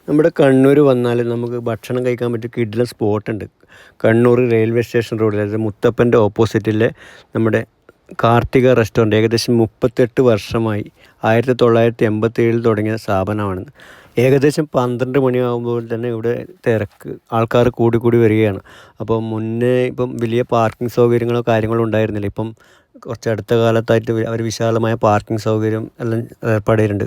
നമ്മുടെ കണ്ണൂർ വന്നാൽ നമുക്ക് ഭക്ഷണം കഴിക്കാൻ പറ്റിയ കിടിലൻ സ്പോട്ടുണ്ട്. കണ്ണൂർ റെയിൽവേ സ്റ്റേഷൻ റോഡിൽ, അതായത് മുത്തപ്പൻ്റെ ഓപ്പോസിറ്റിലെ നമ്മുടെ കാർത്തിക റെസ്റ്റോറൻറ്റ് ഏകദേശം 38 വർഷമായി 1987 തുടങ്ങിയ സ്ഥാപനമാണ്. ഏകദേശം 12 മണിയാകുമ്പോൾ തന്നെ ഇവിടെ തിരക്ക് ആൾക്കാർ കൂടി വരികയാണ്. അപ്പോൾ മുന്നേ ഇപ്പം വലിയ പാർക്കിംഗ് സൗകര്യങ്ങളോ കാര്യങ്ങളോ ഉണ്ടായിരുന്നില്ല. ഇപ്പം കുറച്ച് അടുത്ത കാലത്തായിട്ട് അവർ വിശാലമായ പാർക്കിംഗ് സൗകര്യം എല്ലാം ഏർപ്പാടിയിട്ടുണ്ട്.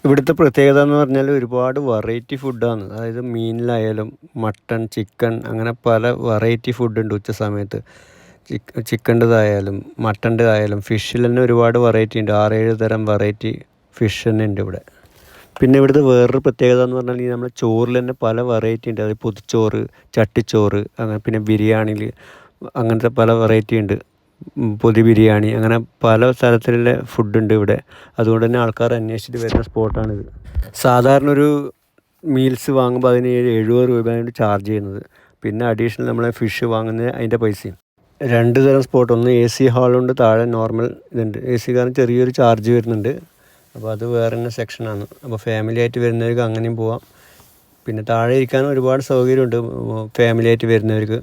ഇവിടുത്തെ പ്രത്യേകത എന്ന് പറഞ്ഞാൽ ഒരുപാട് വെറൈറ്റി ഫുഡാണ്. അതായത് മീനിലായാലും മട്ടൺ, ചിക്കൻ, അങ്ങനെ പല വെറൈറ്റി ഫുഡുണ്ട്. ഉച്ച സമയത്ത് ചിക്കൻ്റെതായാലും മട്ടൻ്റെതായാലും ഫിഷിൽ തന്നെ ഒരുപാട് വെറൈറ്റി ഉണ്ട്. 6-7 തരം വെറൈറ്റി ഫിഷ് തന്നെ ഉണ്ട് ഇവിടെ. പിന്നെ ഇവിടുത്തെ വേറൊരു പ്രത്യേകത എന്ന് പറഞ്ഞാൽ നമ്മുടെ ചോറിൽ തന്നെ പല വെറൈറ്റി ഉണ്ട്. അതായത് പൊതിച്ചോറ്, ചട്ടിച്ചോറ്, അങ്ങനെ പിന്നെ ബിരിയാണിയിൽ അങ്ങനത്തെ പല വെറൈറ്റി ഉണ്ട്. പൊതി ബിരിയാണി, അങ്ങനെ പല തരത്തിലുള്ള ഫുഡുണ്ട് ഇവിടെ. അതുകൊണ്ട് തന്നെ ആൾക്കാർ അന്വേഷിച്ചിട്ട് വരുന്ന സ്പോട്ടാണിത്. സാധാരണ ഒരു മീൽസ് വാങ്ങുമ്പോൾ അതിന് 70 രൂപയാണ് ചാർജ് ചെയ്യുന്നത്. പിന്നെ അഡീഷണൽ നമ്മളെ ഫിഷ് വാങ്ങുന്നത് അതിൻ്റെ പൈസയും. 2 തരം സ്പോട്ട്, ഒന്ന് AC ഹാളുണ്ട്, താഴെ നോർമൽ ഇതുണ്ട്. AC കാരണം ചെറിയൊരു ചാർജ് വരുന്നുണ്ട്. അപ്പോൾ അത് വേറെ തന്നെ സെക്ഷനാണ്. അപ്പോൾ ഫാമിലി ആയിട്ട് വരുന്നവർക്ക് അങ്ങനെയും പോവാം. പിന്നെ താഴെ ഇരിക്കാൻ ഒരുപാട് സൗകര്യമുണ്ട് ഫാമിലി ആയിട്ട് വരുന്നവർക്ക്.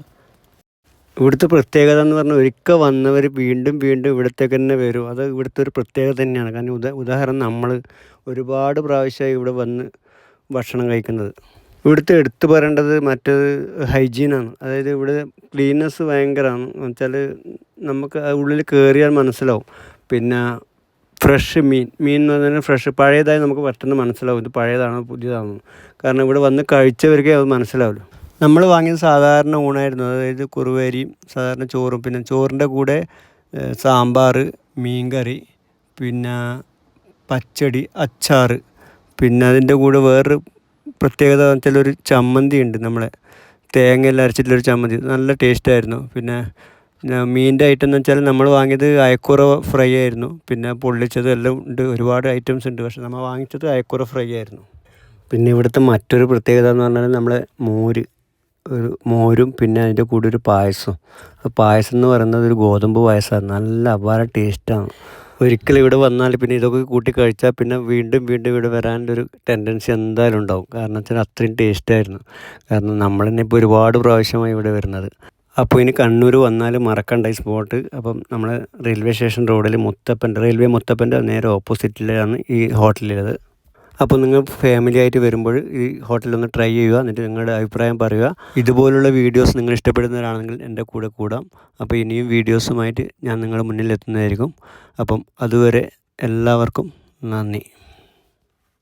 ഇവിടുത്തെ പ്രത്യേകത എന്ന് പറഞ്ഞാൽ ഒരിക്കൽ വന്നവർ വീണ്ടും ഇവിടത്തേക്ക് തന്നെ വരും. അത് ഇവിടുത്തെ ഒരു പ്രത്യേകത തന്നെയാണ്. കാരണം ഉദാഹരണം നമ്മൾ ഒരുപാട് പ്രാവശ്യമായി ഇവിടെ വന്ന് ഭക്ഷണം കഴിക്കുന്നത്. ഇവിടുത്തെ എടുത്തു പറയേണ്ടത് മറ്റേത് ഹൈജീനാണ്. അതായത് ഇവിടെ ക്ലീൻനെസ് ഭയങ്കരമാണ്. എന്ന് വെച്ചാൽ നമുക്ക് ഉള്ളിൽ കയറിയാൽ മനസ്സിലാവും. പിന്നെ ഫ്രഷ് മീൻ എന്ന് പറഞ്ഞാൽ ഫ്രഷ്, പഴയതായി നമുക്ക് പെട്ടെന്ന് മനസ്സിലാവും ഇത് പഴയതാണോ പുതിയതാണോ. കാരണം ഇവിടെ വന്ന് കഴിച്ചവർക്കേ അത് മനസ്സിലാവുള്ളൂ. നമ്മൾ വാങ്ങിയത് സാധാരണ ഊണായിരുന്നു. അതായത് കുറുവരിയും സാധാരണ ചോറും, പിന്നെ ചോറിൻ്റെ കൂടെ സാമ്പാർ, മീൻകറി, പിന്നെ പച്ചടി, അച്ചാർ, പിന്നെ അതിൻ്റെ കൂടെ വേറൊരു പ്രത്യേകത എന്ന് വെച്ചാൽ ഒരു ചമ്മന്തി ഉണ്ട്. നമ്മളെ തേങ്ങയെല്ലാം അരച്ചിട്ടുള്ളൊരു ചമ്മന്തി, നല്ല ടേസ്റ്റായിരുന്നു. പിന്നെ മീനിൻ്റെ ഐറ്റം എന്ന് വെച്ചാൽ നമ്മൾ വാങ്ങിയത് അയക്കൂറ ഫ്രൈ ആയിരുന്നു. പിന്നെ പൊള്ളിച്ചത് എല്ലാം ഉണ്ട്, ഒരുപാട് ഐറ്റംസ് ഉണ്ട്. പക്ഷേ നമ്മൾ വാങ്ങിച്ചത് അയക്കൂറ ഫ്രൈ ആയിരുന്നു. പിന്നെ ഇവിടുത്തെ മറ്റൊരു പ്രത്യേകത എന്ന് പറഞ്ഞാൽ നമ്മളെ മോരും പിന്നെ അതിൻ്റെ കൂടെ ഒരു പായസം. പായസം എന്ന് പറയുന്നത് ഒരു ഗോതമ്പ് പായസമാണ്. നല്ല അപാര ടേസ്റ്റാണ്. ഒരിക്കലും ഇവിടെ വന്നാൽ പിന്നെ ഇതൊക്കെ കൂട്ടി കഴിച്ചാൽ പിന്നെ വീണ്ടും ഇവിടെ വരാനുള്ളൊരു ടെൻഡൻസി എന്തായാലും ഉണ്ടാവും. കാരണം വെച്ചാൽ അത്രയും ടേസ്റ്റായിരുന്നു. കാരണം നമ്മൾ തന്നെ ഇപ്പോൾ ഒരുപാട് പ്രാവശ്യമായി ഇവിടെ വരുന്നത്. അപ്പോൾ ഇനി കണ്ണൂർ വന്നാൽ മറക്കണ്ട ഈ സ്പോട്ട്. അപ്പം നമ്മൾ റെയിൽവേ സ്റ്റേഷൻ റോഡിൽ റെയിൽവേ മുത്തപ്പൻ്റെ നേരെ ഓപ്പോസിറ്റിലാണ് ഈ ഹോട്ടലുള്ളത്. അപ്പോൾ നിങ്ങൾ ഫാമിലി ആയിട്ട് വരുമ്പോൾ ഈ ഹോട്ടലൊന്ന് ട്രൈ ചെയ്യുക, എന്നിട്ട് നിങ്ങളുടെ അഭിപ്രായം പറയുക. ഇതുപോലുള്ള വീഡിയോസ് നിങ്ങൾ ഇഷ്ടപ്പെടുന്നവരാണെങ്കിൽ എൻ്റെ കൂടെ കൂടാം. അപ്പോൾ ഇനിയും വീഡിയോസുമായിട്ട് ഞാൻ നിങ്ങളുടെ മുന്നിൽ എത്തുന്നതായിരിക്കും. അപ്പം അതുവരെ എല്ലാവർക്കും നന്ദി.